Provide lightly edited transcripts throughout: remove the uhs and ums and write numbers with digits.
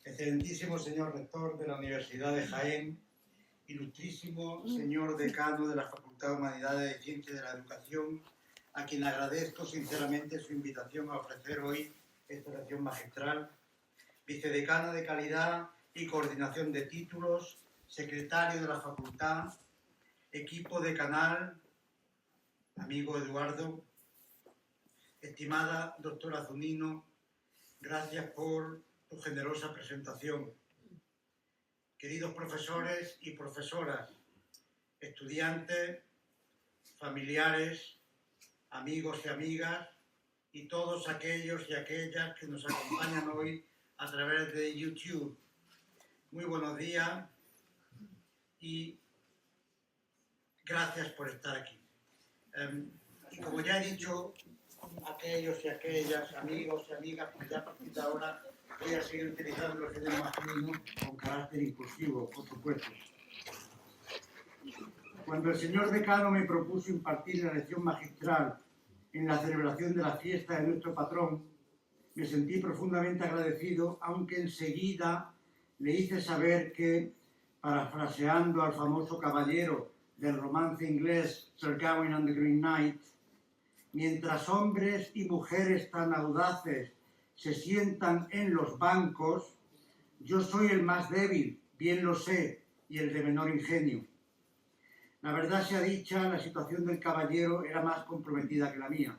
Excelentísimo señor rector de la Universidad de Jaén, ilustrísimo señor decano de la Facultad de Humanidades y Ciencias de la Educación, a quien agradezco sinceramente su invitación a ofrecer hoy esta lección magistral, vicedecano de calidad y coordinación de títulos, secretario de la facultad, equipo decanal, amigo Eduardo, estimada doctora Zunino, gracias por tu generosa presentación. Queridos profesores y profesoras, estudiantes, familiares, amigos y amigas y todos aquellos y aquellas que nos acompañan hoy a través de YouTube. Muy buenos días y gracias por estar aquí. Y como ya he dicho, aquellos y aquellas, amigos y amigas, pues ya a partir de ahora voy a seguir utilizando el género masculino con carácter inclusivo, por supuesto. Cuando el señor decano me propuso impartir la lección magistral en la celebración de la fiesta de nuestro patrón, me sentí profundamente agradecido, aunque enseguida le hice saber que, parafraseando al famoso caballero del romance inglés Sir Gawain and the Green Knight, mientras hombres y mujeres tan audaces se sientan en los bancos, yo soy el más débil, bien lo sé, y el de menor ingenio. La verdad sea dicha, la situación del caballero era más comprometida que la mía,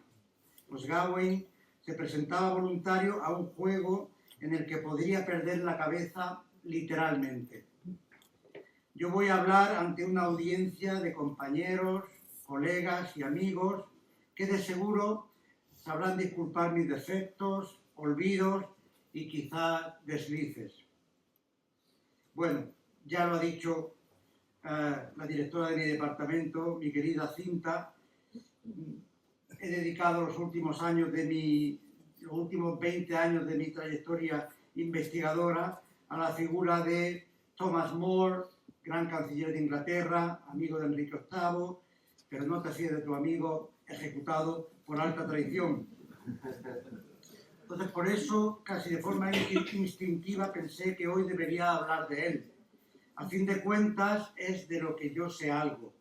pues Gawain se presentaba voluntario a un juego en el que podría perder la cabeza literalmente. Yo voy a hablar ante una audiencia de compañeros, colegas y amigos que de seguro sabrán disculpar mis defectos, olvidos y quizá deslices. Bueno, ya lo ha dicho la directora de mi departamento, mi querida Cinta. He dedicado los últimos 20 años de mi trayectoria investigadora a la figura de Thomas More, gran canciller de Inglaterra, amigo de Enrique VIII, pero no te fíes de tu amigo, ejecutado por alta traición. Entonces, por eso, casi de forma instintiva, pensé que hoy debería hablar de él. A fin de cuentas, es de lo que yo sé algo.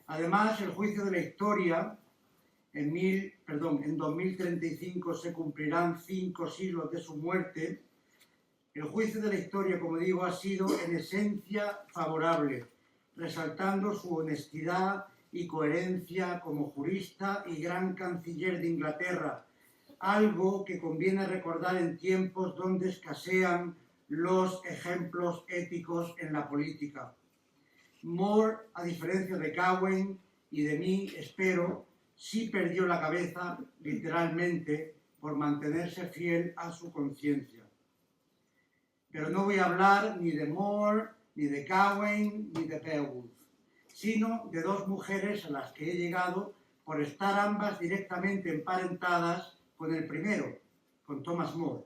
Además, el juicio de la historia, en 2035 se cumplirán 5 siglos de su muerte. El juicio de la historia, como digo, ha sido en esencia favorable, resaltando su honestidad y coherencia como jurista y gran canciller de Inglaterra, algo que conviene recordar en tiempos donde escasean los ejemplos éticos en la política. More, a diferencia de Gawain y de mí, espero, sí perdió la cabeza, literalmente, por mantenerse fiel a su conciencia. Pero no voy a hablar ni de More, ni de Gawain, ni de Beowulf, sino de dos mujeres a las que he llegado por estar ambas directamente emparentadas con el primero, con Thomas More.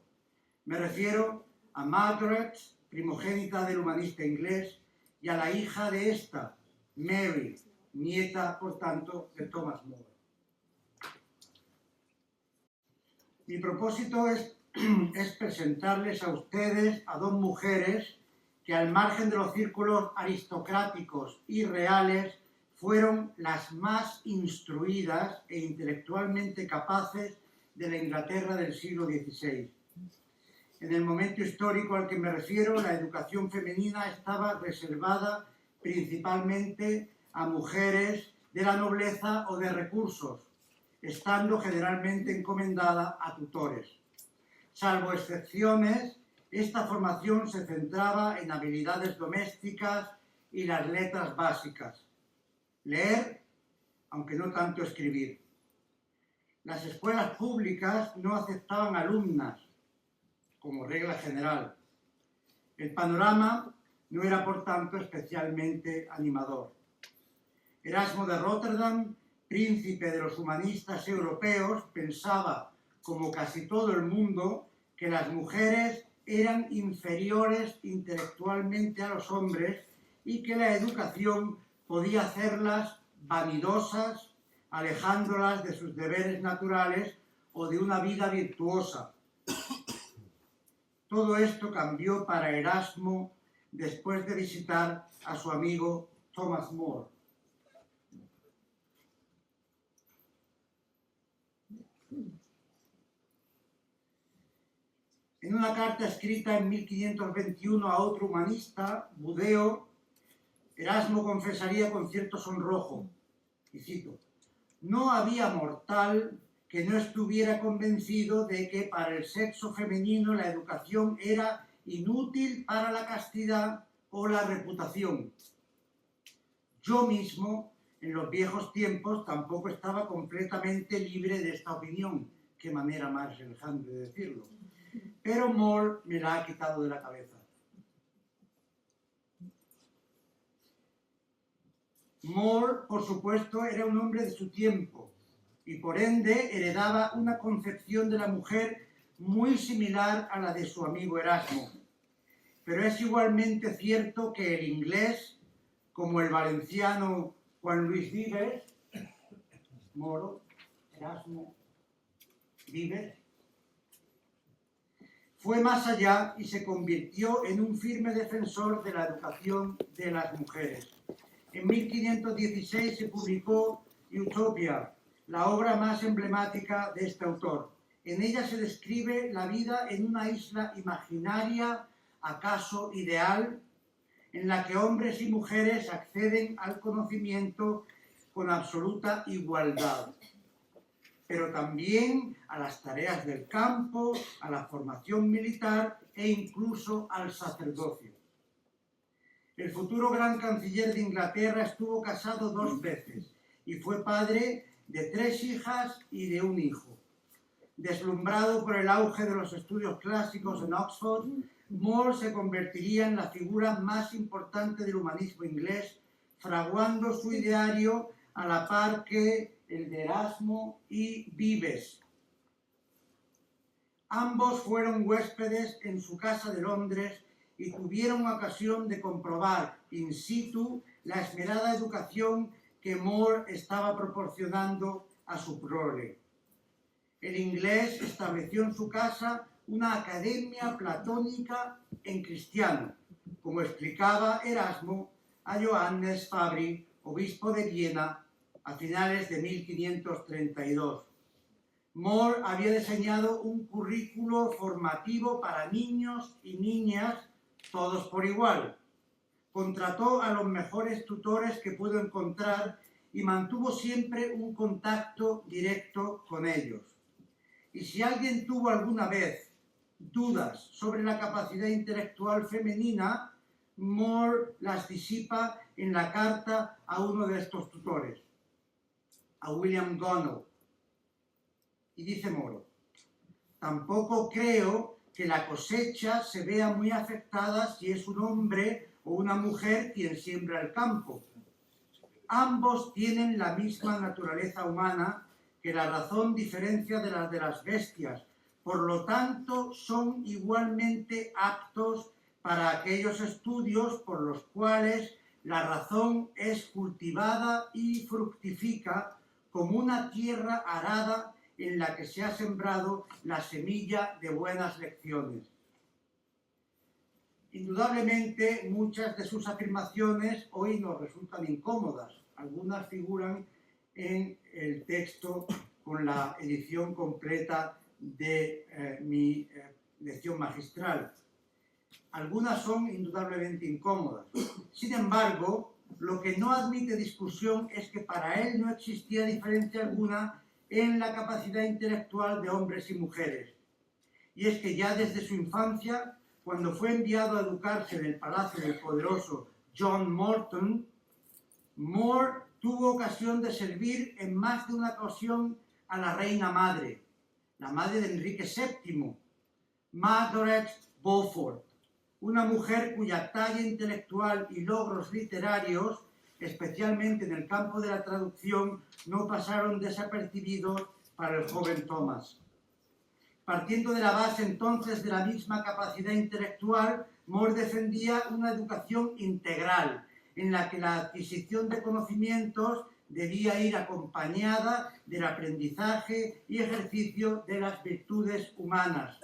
Me refiero a Margaret, primogénita del humanista inglés, y a la hija de esta, Mary, nieta, por tanto, de Thomas More. Mi propósito es presentarles a ustedes a dos mujeres que, al margen de los círculos aristocráticos y reales, fueron las más instruidas e intelectualmente capaces de la Inglaterra del siglo XVI. En el momento histórico al que me refiero, la educación femenina estaba reservada principalmente a mujeres de la nobleza o de recursos, estando generalmente encomendada a tutores. Salvo excepciones, esta formación se centraba en habilidades domésticas y las letras básicas. Leer, aunque no tanto escribir. Las escuelas públicas no aceptaban alumnas, como regla general. El panorama no era, por tanto, especialmente animador. Erasmo de Rotterdam, príncipe de los humanistas europeos, pensaba, como casi todo el mundo, que las mujeres eran inferiores intelectualmente a los hombres y que la educación podía hacerlas vanidosas, alejándolas de sus deberes naturales o de una vida virtuosa. Todo esto cambió para Erasmo después de visitar a su amigo Thomas More. En una carta escrita en 1521 a otro humanista, Budeo, Erasmo confesaría con cierto sonrojo, y cito: «No había mortal que no estuviera convencido de que para el sexo femenino la educación era inútil para la castidad o la reputación. Yo mismo, en los viejos tiempos, tampoco estaba completamente libre de esta opinión». Qué manera más relajante de decirlo. Pero More me la ha quitado de la cabeza. More, por supuesto, era un hombre de su tiempo y por ende heredaba una concepción de la mujer muy similar a la de su amigo Erasmo. Pero es igualmente cierto que el inglés, como el valenciano Juan Luis Vives, Moro, Erasmo, Vives, fue más allá y se convirtió en un firme defensor de la educación de las mujeres. En 1516 se publicó Utopia, la obra más emblemática de este autor. En ella se describe la vida en una isla imaginaria, acaso ideal, en la que hombres y mujeres acceden al conocimiento con absoluta igualdad, pero también a las tareas del campo, a la formación militar e incluso al sacerdocio. El futuro gran canciller de Inglaterra estuvo casado 2 veces y fue padre de 3 hijas y de un hijo. Deslumbrado por el auge de los estudios clásicos en Oxford, More se convertiría en la figura más importante del humanismo inglés, fraguando su ideario a la par que el de Erasmo y Vives. Ambos fueron huéspedes en su casa de Londres y tuvieron ocasión de comprobar in situ la esmerada educación que More estaba proporcionando a su prole. El inglés estableció en su casa una academia platónica en cristiano, como explicaba Erasmo a Johannes Fabri, obispo de Viena, a finales de 1532. More había diseñado un currículo formativo para niños y niñas, todos por igual. Contrató a los mejores tutores que pudo encontrar y mantuvo siempre un contacto directo con ellos. Y si alguien tuvo alguna vez dudas sobre la capacidad intelectual femenina, More las disipa en la carta a uno de estos tutores, a William Gonell. Y dice More: «Tampoco creo que la cosecha se vea muy afectada si es un hombre o una mujer quien siembra el campo. Ambos tienen la misma naturaleza humana, que la razón diferencia de la de las bestias, por lo tanto son igualmente aptos para aquellos estudios por los cuales la razón es cultivada y fructifica como una tierra arada en la que se ha sembrado la semilla de buenas lecciones». Indudablemente, muchas de sus afirmaciones hoy nos resultan incómodas. Algunas figuran en el texto con la edición completa de mi lección magistral. Algunas son indudablemente incómodas. Sin embargo, lo que no admite discusión es que para él no existía diferencia alguna en la capacidad intelectual de hombres y mujeres. Y es que ya desde su infancia, cuando fue enviado a educarse en el palacio del poderoso John Morton, More tuvo ocasión de servir en más de una ocasión a la reina madre, la madre de Enrique VII, Margaret Beaufort, una mujer cuya talla intelectual y logros literarios, especialmente en el campo de la traducción, no pasaron desapercibidos para el joven Thomas. Partiendo de la base entonces de la misma capacidad intelectual, More defendía una educación integral, en la que la adquisición de conocimientos debía ir acompañada del aprendizaje y ejercicio de las virtudes humanas.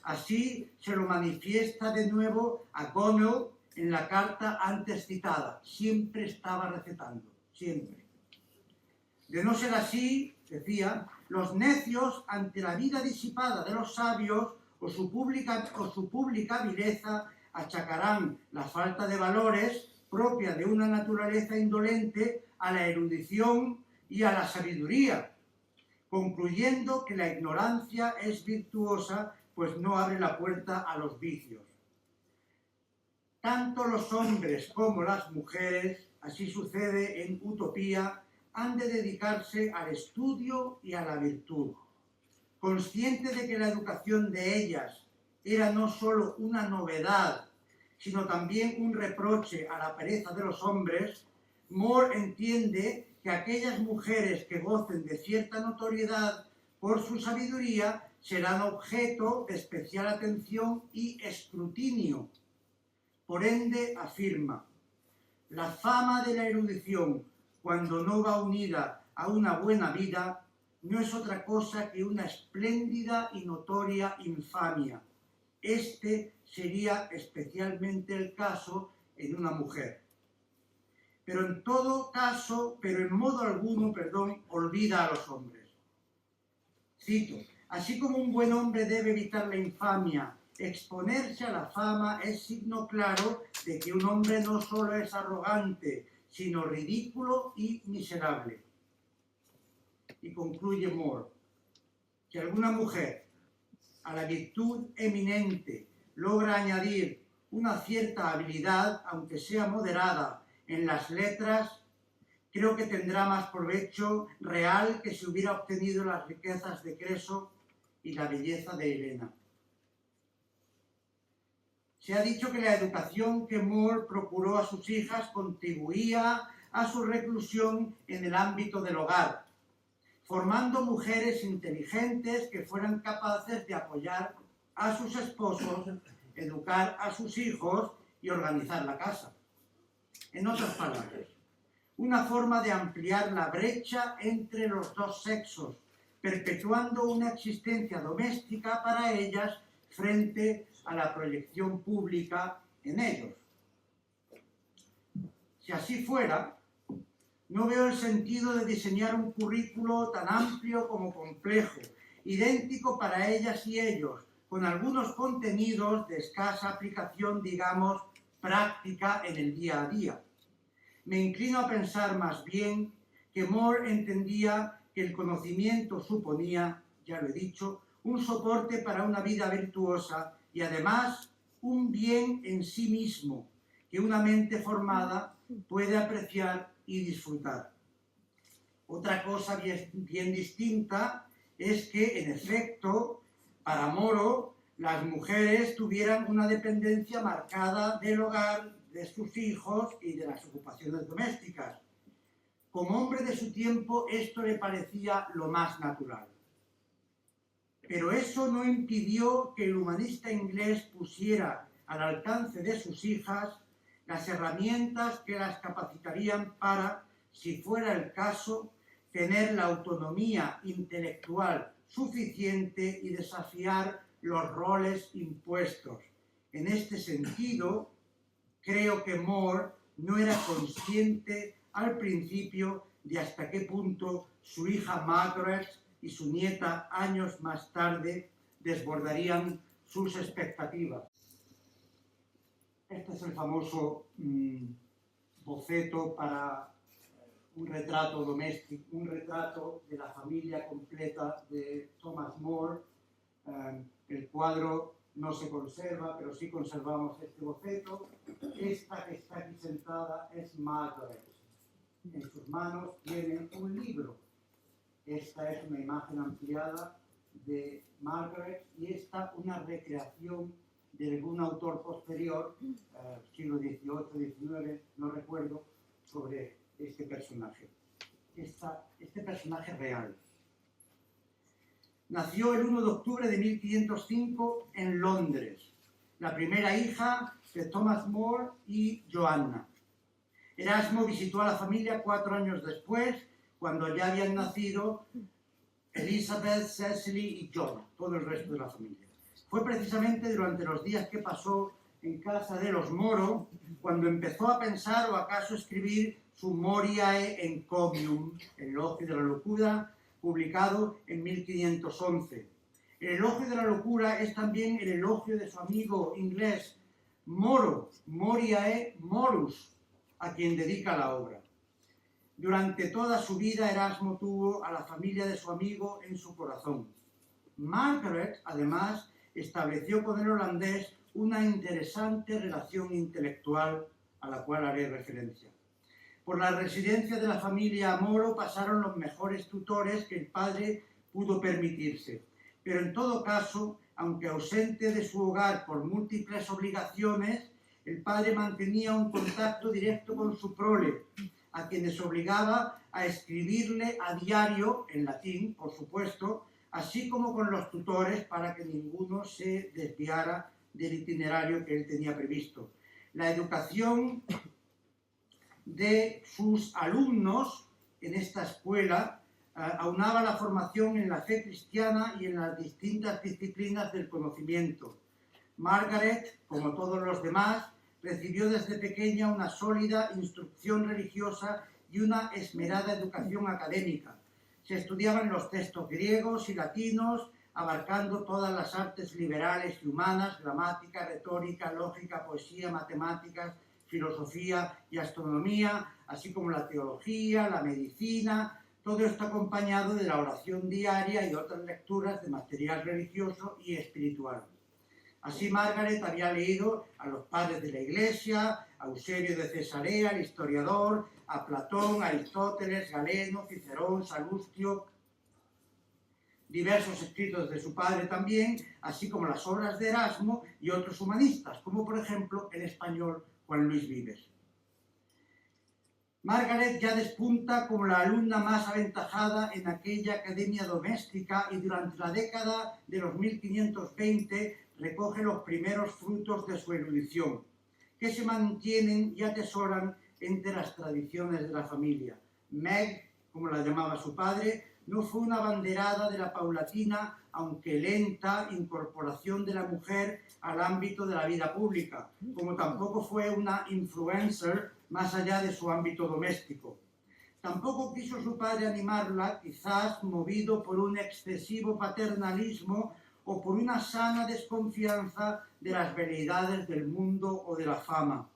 Así se lo manifiesta de nuevo a Connell en la carta antes citada. Siempre estaba recetando, siempre. De no ser así, decía, los necios, ante la vida disipada de los sabios o su pública vileza, achacarán la falta de valores propia de una naturaleza indolente a la erudición y a la sabiduría, concluyendo que la ignorancia es virtuosa, pues no abre la puerta a los vicios. Tanto los hombres como las mujeres, así sucede en Utopía, han de dedicarse al estudio y a la virtud. Consciente de que la educación de ellas era no solo una novedad, sino también un reproche a la pereza de los hombres, More entiende que aquellas mujeres que gocen de cierta notoriedad por su sabiduría serán objeto de especial atención y escrutinio. Por ende, afirma, la fama de la erudición, cuando no va unida a una buena vida, no es otra cosa que una espléndida y notoria infamia. Este sería especialmente el caso en una mujer. Pero en modo alguno, olvida a los hombres. Cito, así como un buen hombre debe evitar la infamia, exponerse a la fama es signo claro de que un hombre no solo es arrogante, sino ridículo y miserable. Y concluye More, que alguna mujer a la virtud eminente logra añadir una cierta habilidad, aunque sea moderada, en las letras, creo que tendrá más provecho real que si hubiera obtenido las riquezas de Creso y la belleza de Helena. Se ha dicho que la educación que More procuró a sus hijas contribuía a su reclusión en el ámbito del hogar, formando mujeres inteligentes que fueran capaces de apoyar a sus esposos, educar a sus hijos y organizar la casa. En otras palabras, una forma de ampliar la brecha entre los dos sexos, perpetuando una existencia doméstica para ellas frente a la proyección pública en ellos. Si así fuera, no veo el sentido de diseñar un currículo tan amplio como complejo, idéntico para ellas y ellos, con algunos contenidos de escasa aplicación, digamos, práctica en el día a día. Me inclino a pensar más bien que More entendía que el conocimiento suponía, ya lo he dicho, un soporte para una vida virtuosa y además un bien en sí mismo que una mente formada puede apreciar y disfrutar. Otra cosa bien distinta es que, en efecto, para Moro, las mujeres tuvieran una dependencia marcada del hogar, de sus hijos y de las ocupaciones domésticas. Como hombre de su tiempo, esto le parecía lo más natural. Pero eso no impidió que el humanista inglés pusiera al alcance de sus hijas las herramientas que las capacitarían para, si fuera el caso, tener la autonomía intelectual suficiente y desafiar los roles impuestos. En este sentido, creo que More no era consciente al principio de hasta qué punto su hija Margaret y su nieta años más tarde desbordarían sus expectativas. Este es el famoso boceto para un retrato doméstico, un retrato de la familia completa de Thomas More. El cuadro no se conserva, pero sí conservamos este boceto. Esta que está aquí sentada es Margaret. En sus manos tiene un libro. Esta es una imagen ampliada de Margaret y esta una recreación de algún autor posterior, siglo XVIII, XIX, no recuerdo, sobre este personaje. Este personaje real. Nació el 1 de octubre de 1505 en Londres, la primera hija de Thomas More y Joanna. Erasmo visitó a la familia 4 años después, cuando ya habían nacido Elizabeth, Cecily y John, todo el resto de la familia. Fue precisamente durante los días que pasó en casa de los Moro cuando empezó a pensar o acaso escribir su Moriae Encomium, el elogio de la locura, publicado en 1511. El elogio de la locura es también el elogio de su amigo inglés Moro, Moriae Morus, a quien dedica la obra. Durante toda su vida Erasmo tuvo a la familia de su amigo en su corazón. Margaret, además, estableció con el holandés una interesante relación intelectual a la cual haré referencia. Por la residencia de la familia Moro pasaron los mejores tutores que el padre pudo permitirse, pero en todo caso, aunque ausente de su hogar por múltiples obligaciones, el padre mantenía un contacto directo con su prole, a quienes obligaba a escribirle a diario, en latín, por supuesto, así como con los tutores para que ninguno se desviara del itinerario que él tenía previsto. La educación de sus alumnos en esta escuela aunaba la formación en la fe cristiana y en las distintas disciplinas del conocimiento. Margaret, como todos los demás, recibió desde pequeña una sólida instrucción religiosa y una esmerada educación académica. Se estudiaban los textos griegos y latinos, abarcando todas las artes liberales y humanas, gramática, retórica, lógica, poesía, matemáticas, filosofía y astronomía, así como la teología, la medicina, todo esto acompañado de la oración diaria y otras lecturas de material religioso y espiritual. Así Margaret había leído a los padres de la Iglesia, a Eusebio de Cesarea, el historiador, a Platón, Aristóteles, Galeno, Cicerón, Salustio, diversos escritos de su padre también, así como las obras de Erasmo y otros humanistas, como por ejemplo el español Juan Luis Vives. Margaret ya despunta como la alumna más aventajada en aquella academia doméstica y durante la década de los 1520 recoge los primeros frutos de su erudición, que se mantienen y atesoran entre las tradiciones de la familia. Meg, como la llamaba su padre, no fue una abanderada de la paulatina, aunque lenta, incorporación de la mujer al ámbito de la vida pública, como tampoco fue una influencer más allá de su ámbito doméstico. Tampoco quiso su padre animarla, quizás movido por un excesivo paternalismo o por una sana desconfianza de las veleidades del mundo o de la fama.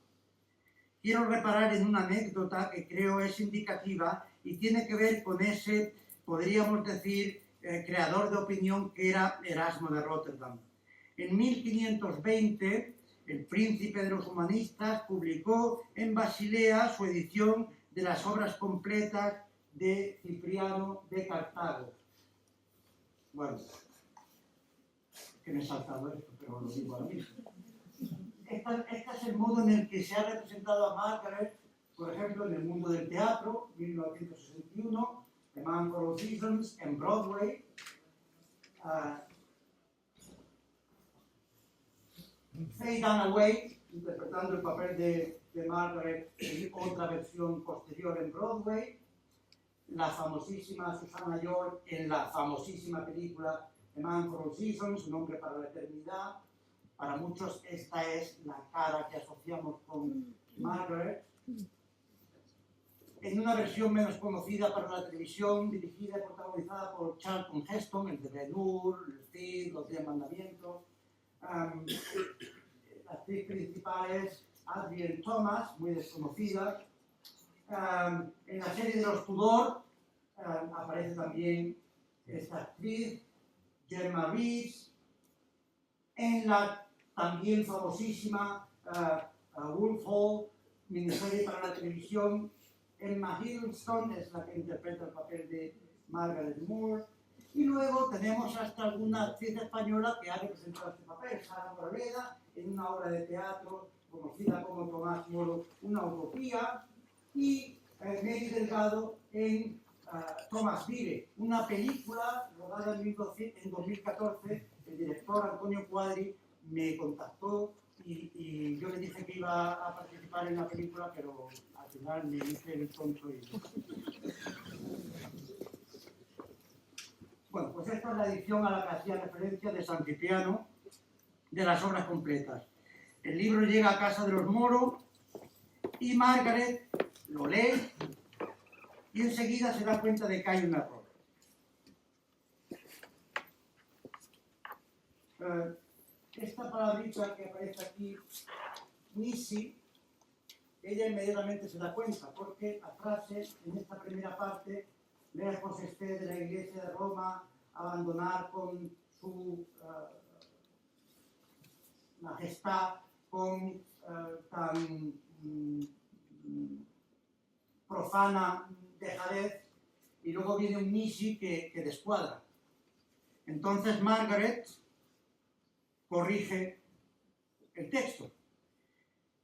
Quiero reparar en una anécdota que creo es indicativa y tiene que ver con ese, podríamos decir, creador de opinión que era Erasmo de Rotterdam. En 1520, el príncipe de los humanistas publicó en Basilea su edición de las obras completas de Cipriano de Cartago. Bueno, que me he saltado esto, pero lo digo ahora mismo. Este es el modo en el que se ha representado a Margaret, por ejemplo, en el mundo del teatro, 1961, The Man for All Seasons, en Broadway, Faye Dunaway, interpretando el papel de Margaret en otra versión posterior en Broadway, la famosísima Susannah York en la famosísima película The Man for All Seasons, Un hombre para la eternidad. Para muchos esta es la cara que asociamos con Margaret. En una versión menos conocida para la televisión, dirigida y protagonizada por Charlton Heston, el de Ben-Hur, el Cid, Los 10 Mandamientos. La actriz principal es Adrienne Thomas, muy desconocida. En la serie de los Tudor aparece también esta actriz, Gemma Reeves. En la también famosísima Wolf Hall, miniserie para la televisión, Emma Hiddleston es la que interpreta el papel de Margaret Moore. Y luego tenemos hasta alguna actriz española que ha representado este papel, Sara Moraleda, en una obra de teatro conocida como Tomás Moro, Una utopía, y Mary Delgado en Thomas Vire, una película rodada en 2014. El director Antonio Cuadri me contactó y yo le dije que iba a participar en la película, pero al final me hice el tonto y... Bueno, pues esta es la edición a la que hacía referencia de San Cipriano de las obras completas. El libro llega a casa de los Moro y Margaret lo lee y enseguida se da cuenta de que hay un error. Esta palabrita que aparece aquí, Nisi, ella inmediatamente se da cuenta, porque la frase en esta primera parte, lejos esté de la Iglesia de Roma, abandonar con su majestad, con tan profana dejadez, y luego viene un Nisi que descuadra. Entonces Margaret corrige el texto.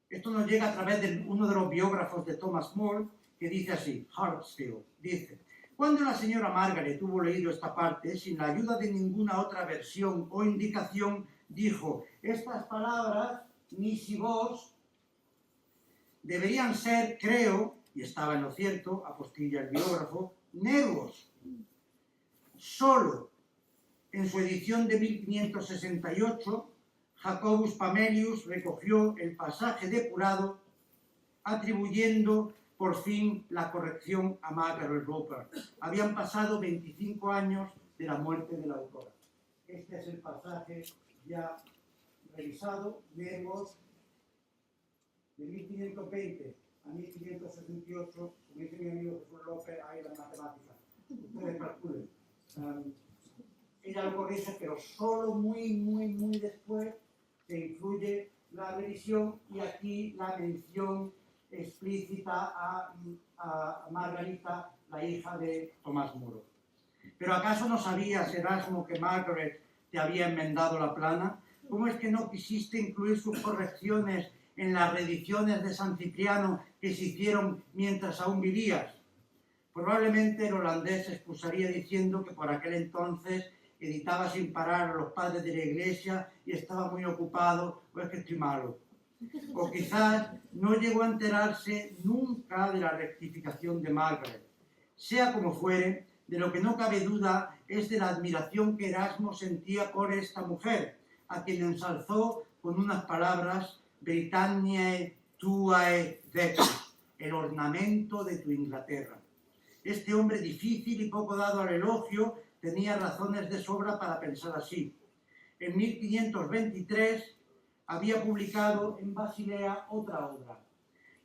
Esto nos llega a través de uno de los biógrafos de Thomas More, que dice así, Hartsfield, dice: cuando la señora Margaret hubo leído esta parte, sin la ayuda de ninguna otra versión o indicación, dijo: estas palabras, Nisi vos, deberían ser, creo, y estaba en lo cierto, apostilla el biógrafo, nervos. Solo en su edición de 1568, Jacobus Pamelius recogió el pasaje depurado, atribuyendo por fin la corrección a Margaret Roper. Habían pasado 25 años de la muerte de la autora. Este es el pasaje ya revisado, leemos de 1520 a 1568, como dice mi amigo Jesús López, hay la matemática. Ustedes calculen. Ella lo corrige, pero solo muy después se incluye la revisión y aquí la mención explícita a Margarita, la hija de Tomás Moro. ¿Pero acaso no sabías, Erasmo, que Margaret te había enmendado la plana? ¿Cómo es que no quisiste incluir sus correcciones en las reediciones de San Cipriano que se hicieron mientras aún vivías? Probablemente el holandés se excusaría diciendo que por aquel entonces editaba sin parar a los padres de la Iglesia y estaba muy ocupado, o es que estoy malo. O quizás no llegó a enterarse nunca de la rectificación de Margaret. Sea como fuere, de lo que no cabe duda es de la admiración que Erasmo sentía por esta mujer, a quien ensalzó con unas palabras: Britanniae tuae vetus, el ornamento de tu Inglaterra. Este hombre difícil y poco dado al elogio tenía razones de sobra para pensar así. En 1523 había publicado en Basilea otra obra,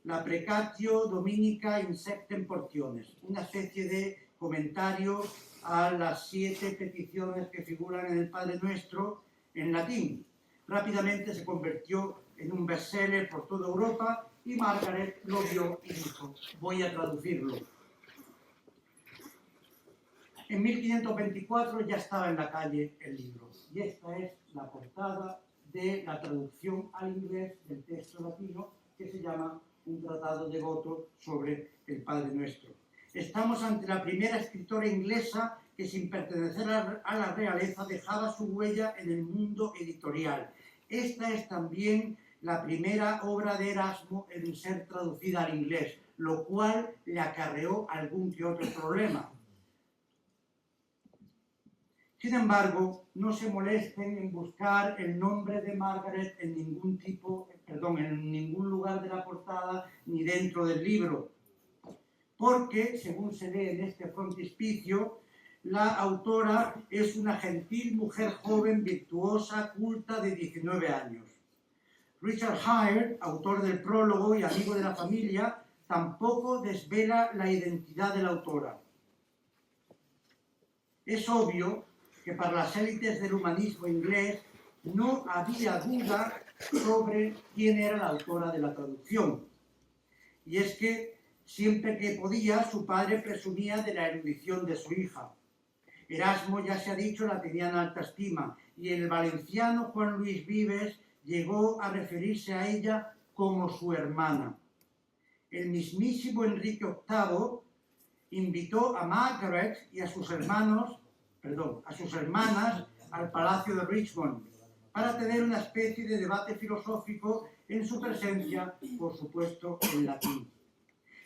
la Precatio Dominica in Septem Portiones, una especie de comentario a las 7 peticiones que figuran en el Padre Nuestro en latín. Rápidamente se convirtió en un bestseller por toda Europa y Margaret lo vio y dijo: voy a traducirlo. En 1524 ya estaba en la calle el libro, y esta es la portada de la traducción al inglés del texto latino, que se llama Un tratado devoto sobre el Padre Nuestro. Estamos ante la primera escritora inglesa que, sin pertenecer a la realeza, dejaba su huella en el mundo editorial. Esta es también la primera obra de Erasmo en ser traducida al inglés, lo cual le acarreó algún que otro problema. Sin embargo, no se molesten en buscar el nombre de Margaret en ningún lugar de la portada ni dentro del libro, porque, según se lee en este frontispicio, la autora es una gentil mujer joven, virtuosa, culta, de 19 años. Richard Hare, autor del prólogo y amigo de la familia, tampoco desvela la identidad de la autora. Es obvio que para las élites del humanismo inglés no había duda sobre quién era la autora de la traducción. Y es que siempre que podía, su padre presumía de la erudición de su hija. Erasmo, ya se ha dicho, la tenía en alta estima, y el valenciano Juan Luis Vives llegó a referirse a ella como su hermana. El mismísimo Enrique VIII invitó a Margaret y a sus hermanas al Palacio de Richmond para tener una especie de debate filosófico en su presencia, por supuesto, en latín.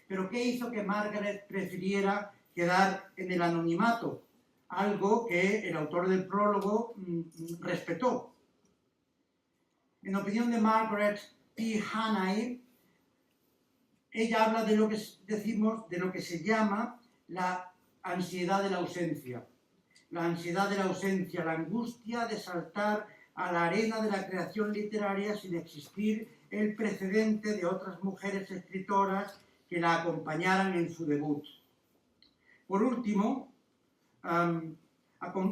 Pero ¿qué hizo que Margaret prefiriera quedar en el anonimato? Algo que el autor del prólogo respetó. En opinión de Margaret P. Hannay, ella habla de lo que de lo que se llama la ansiedad de la ausencia. La ansiedad de la ausencia, la angustia de saltar a la arena de la creación literaria sin existir el precedente de otras mujeres escritoras que la acompañaran en su debut. Por último,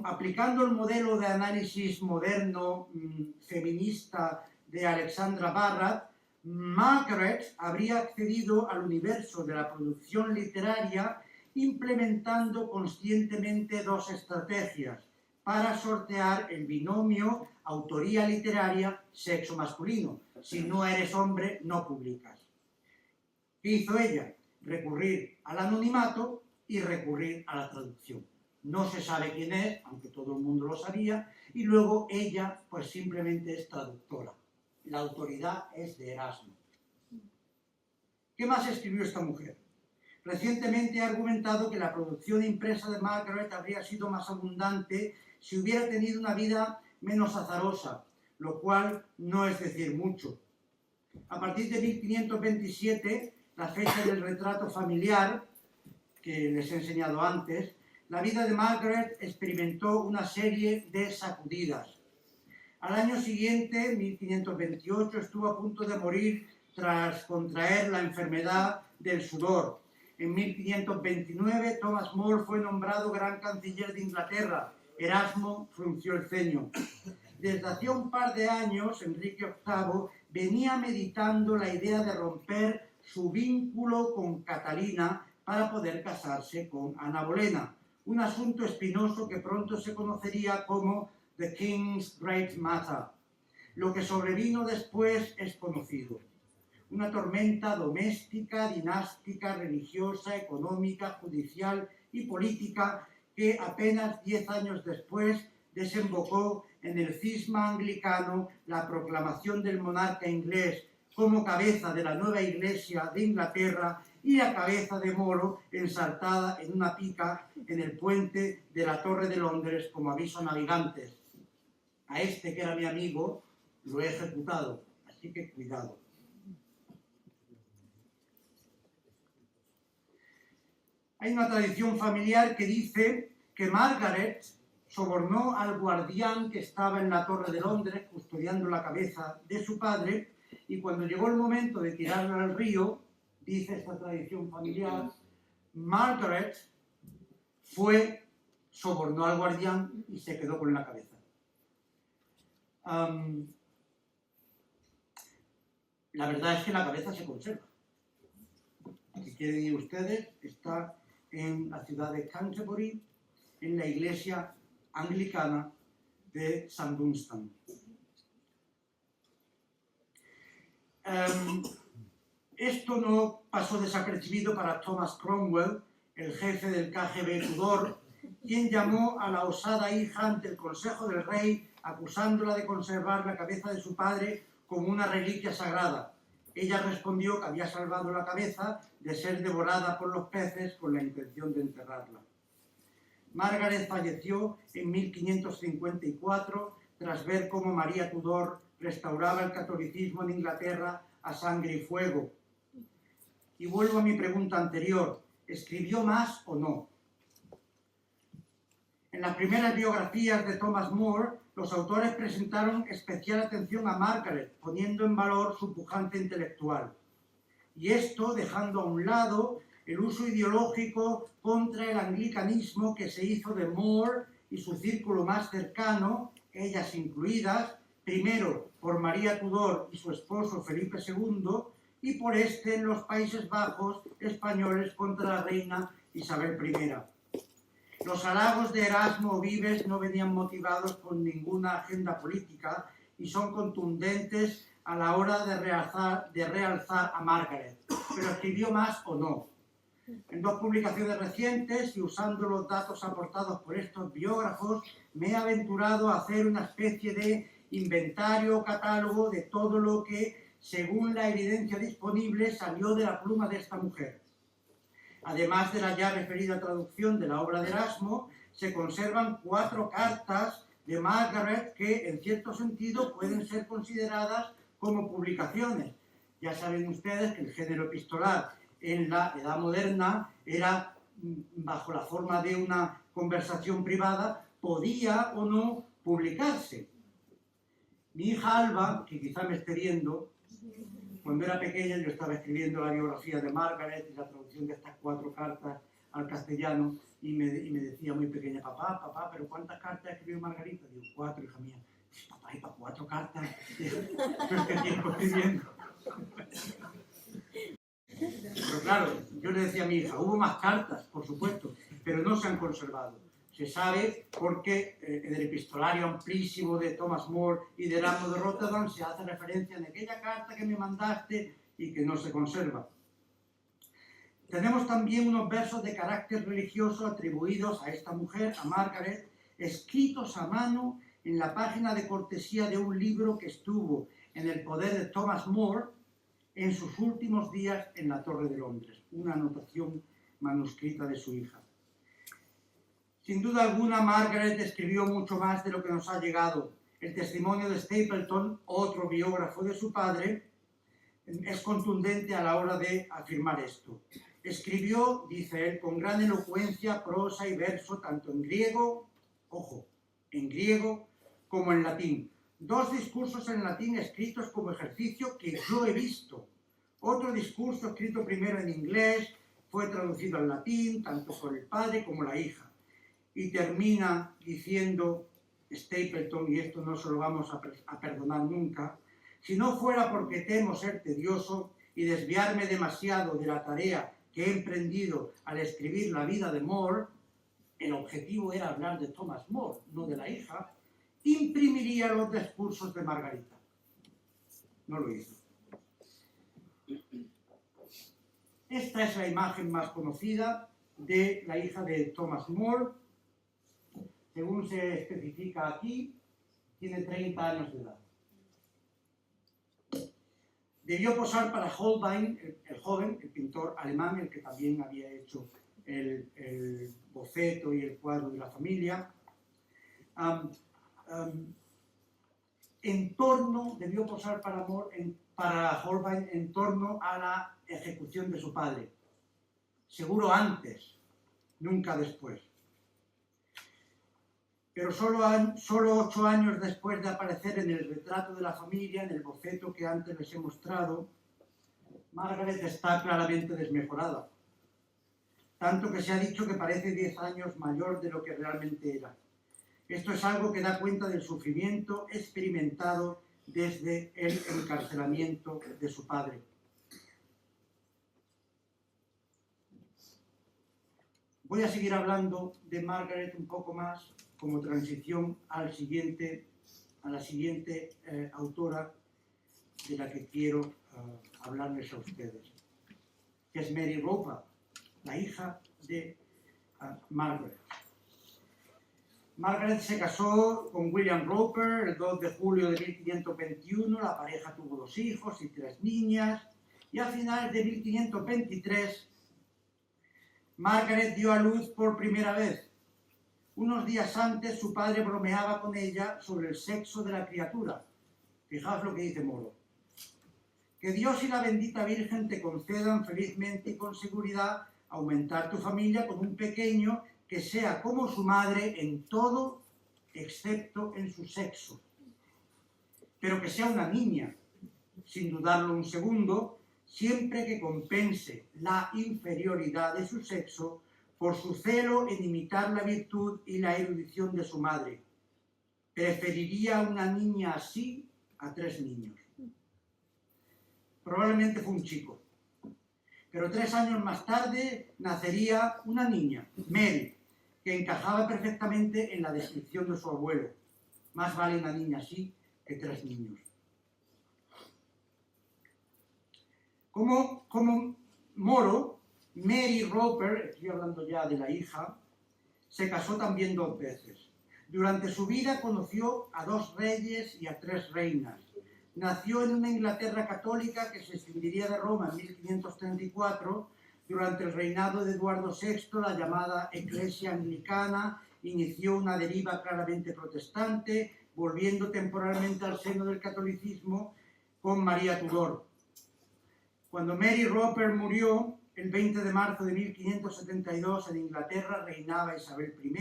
aplicando el modelo de análisis moderno feminista de Alexandra Barratt, Margaret habría accedido al universo de la producción literaria implementando conscientemente dos estrategias para sortear el binomio autoría literaria sexo masculino. Si no eres hombre, no publicas. ¿Qué hizo ella? Recurrir al anonimato y recurrir a la traducción. No se sabe quién es, aunque todo el mundo lo sabía, y luego ella pues simplemente es traductora. La autoridad es de Erasmo. ¿Qué más escribió esta mujer? Recientemente he argumentado que la producción impresa de Margaret habría sido más abundante si hubiera tenido una vida menos azarosa, lo cual no es decir mucho. A partir de 1527, la fecha del retrato familiar, que les he enseñado antes, la vida de Margaret experimentó una serie de sacudidas. Al año siguiente, 1528, estuvo a punto de morir tras contraer la enfermedad del sudor. En 1529, Thomas More fue nombrado gran canciller de Inglaterra. Erasmo frunció el ceño. Desde hacía un par de años, Enrique VIII venía meditando la idea de romper su vínculo con Catalina para poder casarse con Ana Bolena, un asunto espinoso que pronto se conocería como The King's Great Matter. Lo que sobrevino después es conocido. Una tormenta doméstica, dinástica, religiosa, económica, judicial y política que apenas 10 años después desembocó en el cisma anglicano, la proclamación del monarca inglés como cabeza de la nueva Iglesia de Inglaterra y la cabeza de Moro ensartada en una pica en el puente de la Torre de Londres como aviso a navegantes. A este, que era mi amigo, lo he ejecutado, así que cuidado. Hay una tradición familiar que dice que Margaret sobornó al guardián que estaba en la Torre de Londres custodiando la cabeza de su padre, y cuando llegó el momento de tirarla al río, dice esta tradición familiar, Margaret sobornó al guardián y se quedó con la cabeza. La verdad es que la cabeza se conserva. Si quieren ir ustedes, está en la ciudad de Canterbury, en la iglesia anglicana de St. Dunstan. Esto no pasó desapercibido para Thomas Cromwell, el jefe del KGB Tudor, quien llamó a la osada hija ante el Consejo del Rey, acusándola de conservar la cabeza de su padre como una reliquia sagrada. Ella respondió que había salvado la cabeza de ser devorada por los peces con la intención de enterrarla. Margaret falleció en 1554 tras ver cómo María Tudor restauraba el catolicismo en Inglaterra a sangre y fuego. Y vuelvo a mi pregunta anterior, ¿escribió más o no? En las primeras biografías de Thomas More, los autores presentaron especial atención a Margaret, poniendo en valor su pujante intelectual. Y esto dejando a un lado el uso ideológico contra el anglicanismo que se hizo de More y su círculo más cercano, ellas incluidas, primero por María Tudor y su esposo Felipe II, y por este en los Países Bajos españoles contra la reina Isabel I. Los halagos de Erasmo o Vives no venían motivados con ninguna agenda política y son contundentes a la hora de realzar a Margaret. ¿Pero escribió más o no? En dos publicaciones recientes y usando los datos aportados por estos biógrafos, me he aventurado a hacer una especie de inventario o catálogo de todo lo que, según la evidencia disponible, salió de la pluma de esta mujer. Además de la ya referida traducción de la obra de Erasmo, se conservan 4 cartas de Margaret que, en cierto sentido, pueden ser consideradas como publicaciones. Ya saben ustedes que el género epistolar en la Edad Moderna era, bajo la forma de una conversación privada, podía o no publicarse. Mi hija Alba, que quizá me esté viendo, cuando era pequeña yo estaba escribiendo la biografía de Margaret y la traducción de estas 4 cartas al castellano y me decía muy pequeña, papá, ¿pero cuántas cartas escribió Margarita? Digo, 4, hija mía. Dice, papá, ¿y para 4 cartas? ¿Pero qué tiempo escribiendo? Pero claro, yo le decía a mi hija, hubo más cartas, por supuesto, pero no se han conservado. Se sabe porque en el epistolario amplísimo de Thomas More y de Erasmo de Rotterdam se hace referencia en aquella carta que me mandaste y que no se conserva. Tenemos también unos versos de carácter religioso atribuidos a esta mujer, a Margaret, escritos a mano en la página de cortesía de un libro que estuvo en el poder de Thomas More en sus últimos días en la Torre de Londres, una anotación manuscrita de su hija. Sin duda alguna, Margaret escribió mucho más de lo que nos ha llegado. El testimonio de Stapleton, otro biógrafo de su padre, es contundente a la hora de afirmar esto. Escribió, dice él, con gran elocuencia, prosa y verso, tanto en griego, ojo, en griego como en latín. 2 discursos en latín escritos como ejercicio que yo he visto. Otro discurso escrito primero en inglés, fue traducido al latín, tanto por el padre como la hija. Y termina diciendo Stapleton, y esto no se lo vamos a perdonar nunca, si no fuera porque temo ser tedioso y desviarme demasiado de la tarea que he emprendido al escribir la vida de More, el objetivo era hablar de Thomas More, no de la hija, imprimiría los discursos de Margarita. No lo hizo. Esta es la imagen más conocida de la hija de Thomas More. Según se especifica aquí, tiene 30 años de edad. Debió posar para Holbein, el joven, el pintor alemán, el que también había hecho el boceto y el cuadro de la familia. Debió posar para Holbein en torno a la ejecución de su padre. Seguro antes, nunca después. Pero solo 8 años después de aparecer en el retrato de la familia, en el boceto que antes les he mostrado, Margaret está claramente desmejorada. Tanto que se ha dicho que parece 10 años mayor de lo que realmente era. Esto es algo que da cuenta del sufrimiento experimentado desde el encarcelamiento de su padre. Voy a seguir hablando de Margaret un poco más como transición a la siguiente autora de la que quiero hablarles a ustedes, que es Mary Roper, la hija de Margaret. Margaret se casó con William Roper el 2 de julio de 1521, la pareja tuvo 2 hijos y 3 niñas, y a finales de 1523 Margaret dio a luz por primera vez. Unos días antes su padre bromeaba con ella sobre el sexo de la criatura. Fijaos lo que dice Moro. Que Dios y la bendita Virgen te concedan felizmente y con seguridad aumentar tu familia con un pequeño que sea como su madre en todo, excepto en su sexo. Pero que sea una niña, sin dudarlo un segundo, siempre que compense la inferioridad de su sexo por su celo en imitar la virtud y la erudición de su madre. Preferiría una niña así a 3 niños. Probablemente fue un chico. Pero 3 años más tarde nacería una niña, Mary, que encajaba perfectamente en la descripción de su abuelo. Más vale una niña así que 3 niños. Como Moro, Mary Roper, estoy hablando ya de la hija, se casó también 2 veces. Durante su vida conoció a 2 reyes y a 3 reinas. Nació en una Inglaterra católica que se escindiría de Roma en 1534. Durante el reinado de Eduardo VI, la llamada Iglesia Anglicana inició una deriva claramente protestante, volviendo temporalmente al seno del catolicismo con María Tudor. Cuando Mary Roper murió, el 20 de marzo de 1572, en Inglaterra reinaba Isabel I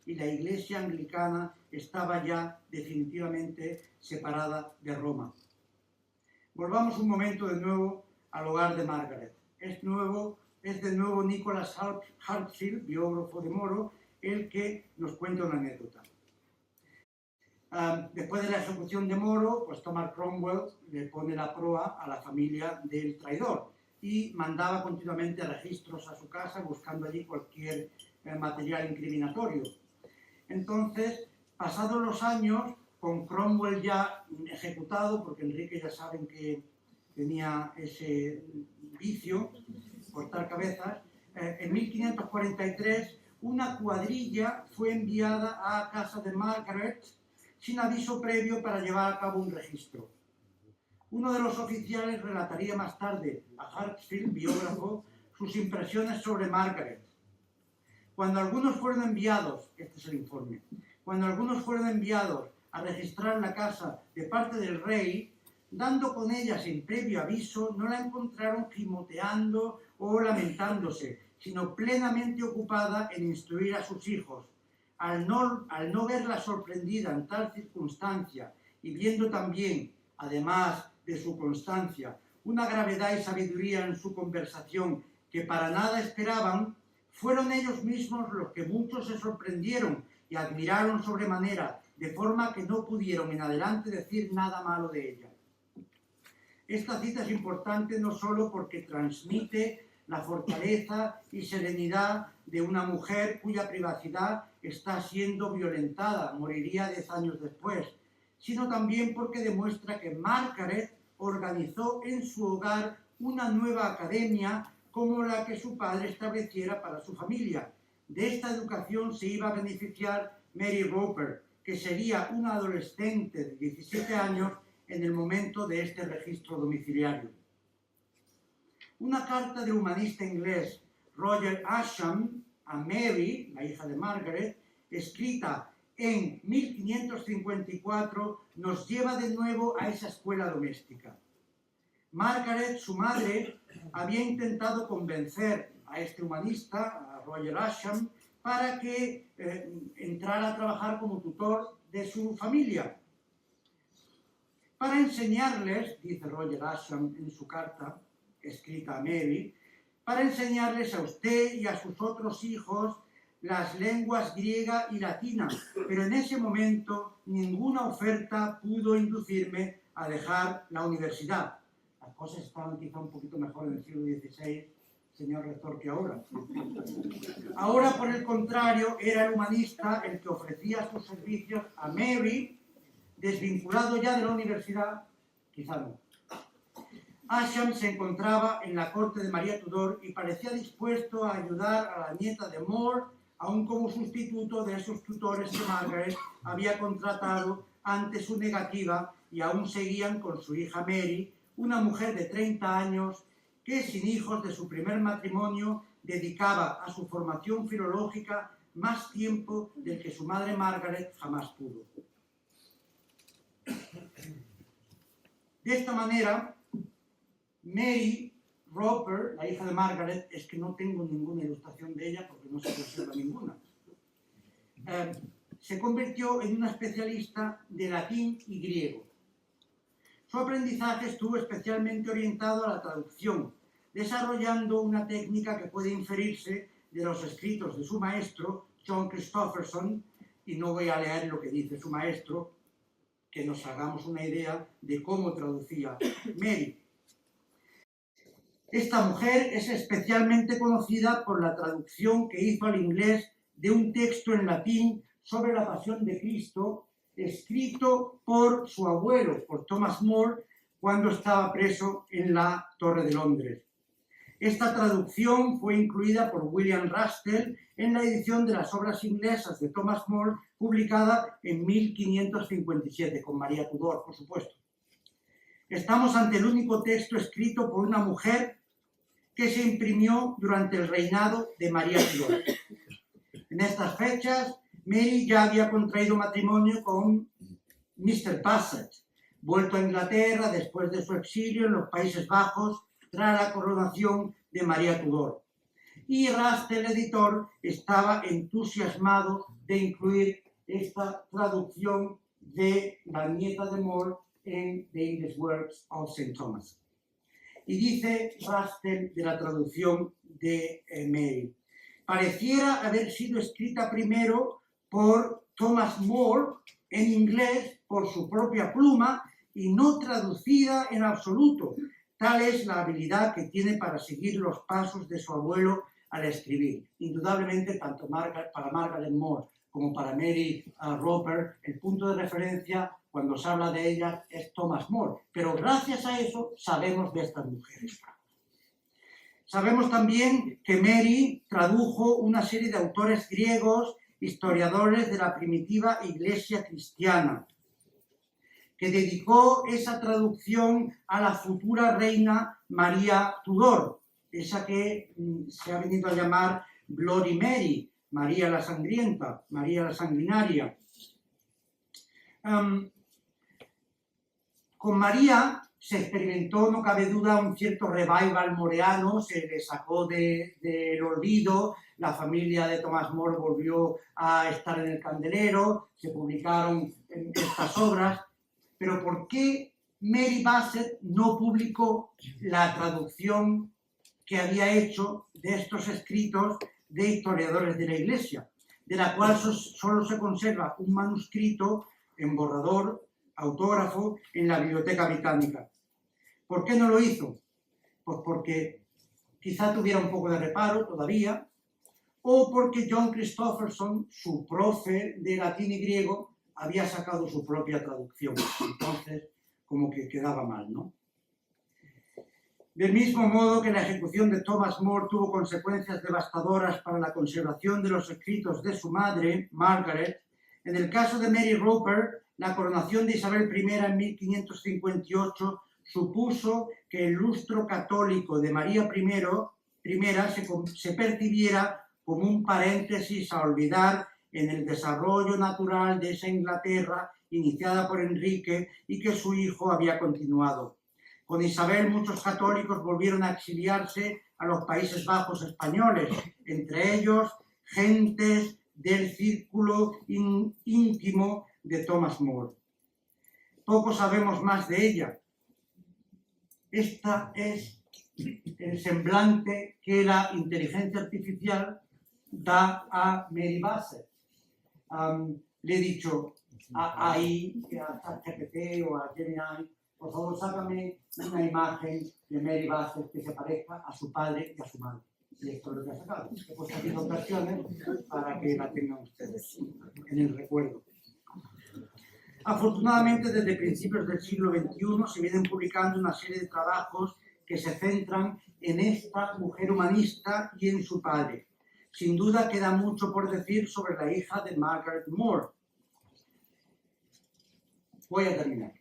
y la Iglesia Anglicana estaba ya definitivamente separada de Roma. Volvamos un momento de nuevo al hogar de Margaret. Es de nuevo Nicholas Hartfield, biógrafo de Moro, el que nos cuenta una anécdota. Después de la ejecución de Moro, pues Thomas Cromwell le pone la proa a la familia del traidor y mandaba continuamente registros a su casa buscando allí cualquier material incriminatorio. Entonces, pasados los años, con Cromwell ya ejecutado, porque Enrique ya saben que tenía ese vicio, cortar cabezas, en 1543 una cuadrilla fue enviada a casa de Margaret sin aviso previo para llevar a cabo un registro. Uno de los oficiales relataría más tarde a Hartfield, biógrafo, sus impresiones sobre Margaret. Cuando algunos fueron enviados, este es el informe, cuando algunos fueron enviados a registrar la casa de parte del rey, dando con ella sin previo aviso, no la encontraron gimoteando o lamentándose, sino plenamente ocupada en instruir a sus hijos. Al no verla sorprendida en tal circunstancia y viendo también, además de su constancia, una gravedad y sabiduría en su conversación que para nada esperaban, fueron ellos mismos los que muchos se sorprendieron y admiraron sobremanera, de forma que no pudieron en adelante decir nada malo de ella. Esta cita es importante no solo porque transmite la fortaleza y serenidad de una mujer cuya privacidad está siendo violentada, moriría 10 años después, sino también porque demuestra que Margaret organizó en su hogar una nueva academia como la que su padre estableciera para su familia. De esta educación se iba a beneficiar Mary Roper, que sería una adolescente de 17 años en el momento de este registro domiciliario. Una carta del humanista inglés Roger Ascham a Mary, la hija de Margaret, escrita en 1554, nos lleva de nuevo a esa escuela doméstica. Margaret, su madre, había intentado convencer a este humanista, a Roger Ascham, para que entrara a trabajar como tutor de su familia. Para enseñarles, dice Roger Ascham en su carta, escrita a Mary, para enseñarles a usted y a sus otros hijos las lenguas griega y latina, pero en ese momento ninguna oferta pudo inducirme a dejar la universidad. Las cosas estaban quizá un poquito mejor en el siglo XVI, señor rector, que ahora. Ahora, por el contrario, era el humanista el que ofrecía sus servicios a Mary, desvinculado ya de la universidad, quizá no. Ascham se encontraba en la corte de María Tudor y parecía dispuesto a ayudar a la nieta de More, aun como sustituto de esos tutores que Margaret había contratado ante su negativa, y aún seguían con su hija Mary, una mujer de 30 años que, sin hijos de su primer matrimonio, dedicaba a su formación filológica más tiempo del que su madre Margaret jamás pudo. De esta manera, Mary Roper, la hija de Margaret, es que no tengo ninguna ilustración de ella porque no se conserva ninguna, se convirtió en una especialista de latín y griego. Su aprendizaje estuvo especialmente orientado a la traducción, desarrollando una técnica que puede inferirse de los escritos de su maestro, John Christopherson, y no voy a leer lo que dice su maestro, que nos hagamos una idea de cómo traducía Mary. Esta mujer es especialmente conocida por la traducción que hizo al inglés de un texto en latín sobre la pasión de Cristo, escrito por su abuelo, por Thomas More, cuando estaba preso en la Torre de Londres. Esta traducción fue incluida por William Rustell en la edición de las obras inglesas de Thomas More, publicada en 1557, con María Tudor, por supuesto. Estamos ante el único texto escrito por una mujer que se imprimió durante el reinado de María Tudor. En estas fechas, Mary ya había contraído matrimonio con Mr. Bassett, vuelto a Inglaterra después de su exilio en los Países Bajos tras la coronación de María Tudor. Y Rustell, el editor, estaba entusiasmado de incluir esta traducción de la nieta de More en The English Works of St. Thomas. Y dice Rustell de la traducción de Mary: pareciera haber sido escrita primero por Thomas More en inglés por su propia pluma y no traducida en absoluto. Tal es la habilidad que tiene para seguir los pasos de su abuelo al escribir. Indudablemente, tanto para Margaret More como para Mary Roper, el punto de referencia cuando se habla de ellas es Thomas More. Pero gracias a eso sabemos de estas mujeres. Sabemos también que Mary tradujo una serie de autores griegos, historiadores de la primitiva Iglesia cristiana, que dedicó esa traducción a la futura reina María Tudor, esa que se ha venido a llamar Bloody Mary, María la Sangrienta, María la Sanguinaria. Con María se experimentó, no cabe duda, un cierto revival moreano, se le sacó del olvido, la familia de Thomas More volvió a estar en el candelero, se publicaron estas obras. Pero ¿por qué Mary Bassett no publicó la traducción que había hecho de estos escritos de historiadores de la Iglesia, de la cual solo se conserva un manuscrito en borrador, autógrafo, en la Biblioteca Británica? ¿Por qué no lo hizo? Pues porque quizá tuviera un poco de reparo todavía, o porque John Christopherson, su profe de latín y griego, había sacado su propia traducción. Entonces, como que quedaba mal, ¿no? Del mismo modo que la ejecución de Thomas More tuvo consecuencias devastadoras para la conservación de los escritos de su madre, Margaret, en el caso de Mary Roper, la coronación de Isabel I en 1558 supuso que el lustro católico de María I se percibiera como un paréntesis a olvidar en el desarrollo natural de esa Inglaterra iniciada por Enrique y que su hijo había continuado. Con Isabel muchos católicos volvieron a exiliarse a los Países Bajos españoles, entre ellos gentes del círculo íntimo de Thomas More. Poco sabemos más de ella. Esta es el semblante que la inteligencia artificial da a Mary Bassett. Le he dicho a AI, a ChatGPT o a Gemini, por favor, sácame una imagen de Mary Bassett que se parezca a su padre y a su madre. Y esto es lo que ha sacado. He puesto aquí dos versiones para que la tengan ustedes en el recuerdo. Afortunadamente, desde principios del siglo XXI se vienen publicando una serie de trabajos que se centran en esta mujer humanista y en su padre. Sin duda queda mucho por decir sobre la hija de Margaret More. Voy a terminar.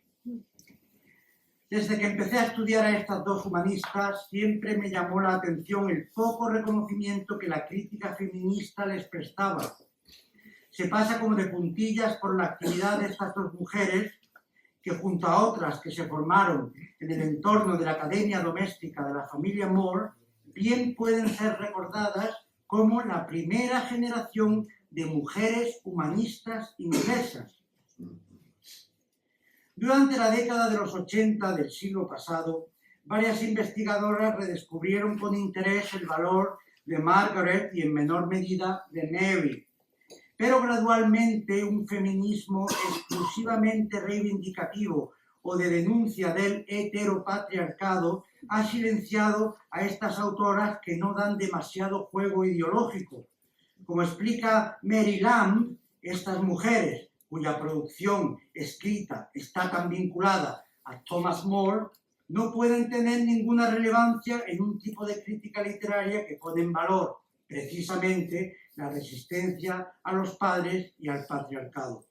Desde que empecé a estudiar a estas dos humanistas, siempre me llamó la atención el poco reconocimiento que la crítica feminista les prestaba. Se pasa como de puntillas por la actividad de estas dos mujeres, que junto a otras que se formaron en el entorno de la academia doméstica de la familia More, bien pueden ser recordadas como la primera generación de mujeres humanistas inglesas. Durante la década de los 80 del siglo pasado, varias investigadoras redescubrieron con interés el valor de Margaret y en menor medida de Mary. Pero gradualmente un feminismo exclusivamente reivindicativo o de denuncia del heteropatriarcado ha silenciado a estas autoras que no dan demasiado juego ideológico. Como explica Mary Lamb, estas mujeres, cuya producción escrita está tan vinculada a Thomas More, no pueden tener ninguna relevancia en un tipo de crítica literaria que pone en valor precisamente la resistencia a los padres y al patriarcado.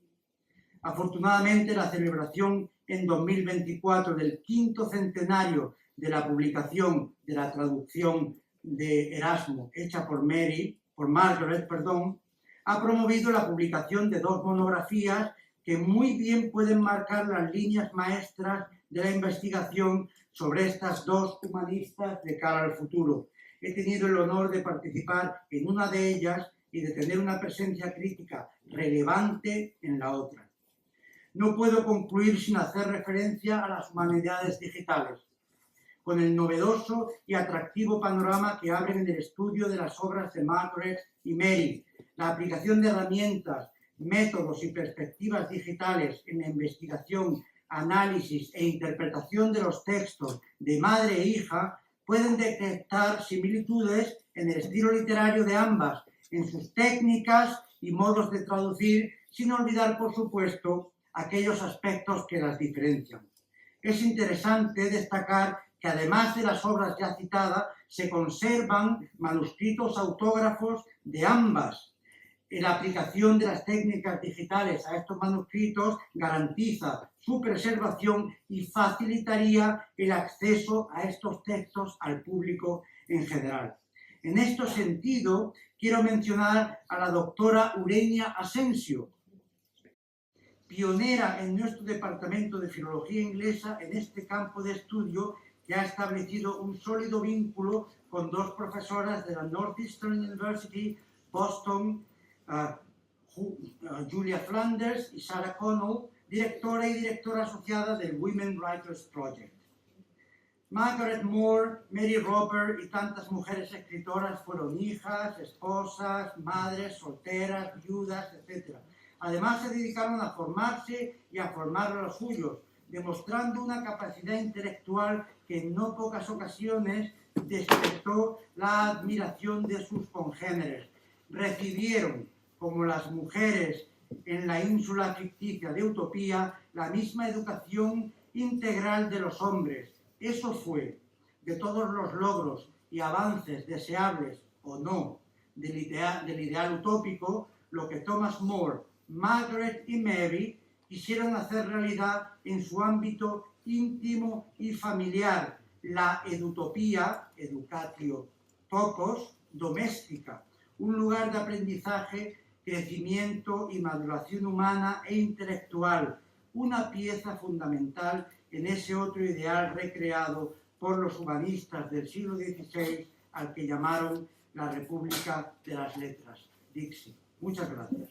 Afortunadamente, la celebración en 2024 del 5º centenario de la publicación de la traducción de Erasmo hecha por Margaret, ha promovido la publicación de 2 monografías que muy bien pueden marcar las líneas maestras de la investigación sobre estas 2 humanistas de cara al futuro. He tenido el honor de participar en una de ellas y de tener una presencia crítica relevante en la otra. No puedo concluir sin hacer referencia a las humanidades digitales, con el novedoso y atractivo panorama que abren en el estudio de las obras de Margaret y Mary, la aplicación de herramientas, métodos y perspectivas digitales en la investigación, análisis e interpretación de los textos de madre e hija pueden detectar similitudes en el estilo literario de ambas, en sus técnicas y modos de traducir, sin olvidar, por supuesto, aquellos aspectos que las diferencian. Es interesante destacar que además de las obras ya citadas, se conservan manuscritos autógrafos de ambas. La aplicación de las técnicas digitales a estos manuscritos garantiza su preservación y facilitaría el acceso a estos textos al público en general. En este sentido, quiero mencionar a la doctora Urenia Asensio, pionera en nuestro departamento de Filología Inglesa en este campo de estudio, que ha establecido un sólido vínculo con 2 profesoras de la Northeastern University, Boston, Julia Flanders y Sarah Connell, directora y directora asociada del Women Writers Project. Margaret Moore, Mary Roper y tantas mujeres escritoras fueron hijas, esposas, madres, solteras, viudas, etc. Además, se dedicaron a formarse y a formar a los suyos, demostrando una capacidad intelectual que en no pocas ocasiones despertó la admiración de sus congéneres. Recibieron, como las mujeres en la ínsula ficticia de Utopía, la misma educación integral de los hombres. Eso fue, de todos los logros y avances deseables o no del ideal utópico, lo que Thomas More, Margaret y Mary quisieron hacer realidad en su ámbito íntimo y familiar, la edutopía, educatio topos, doméstica, un lugar de aprendizaje, crecimiento y maduración humana e intelectual, una pieza fundamental en ese otro ideal recreado por los humanistas del siglo XVI, al que llamaron la República de las Letras, Dixit. Muchas gracias.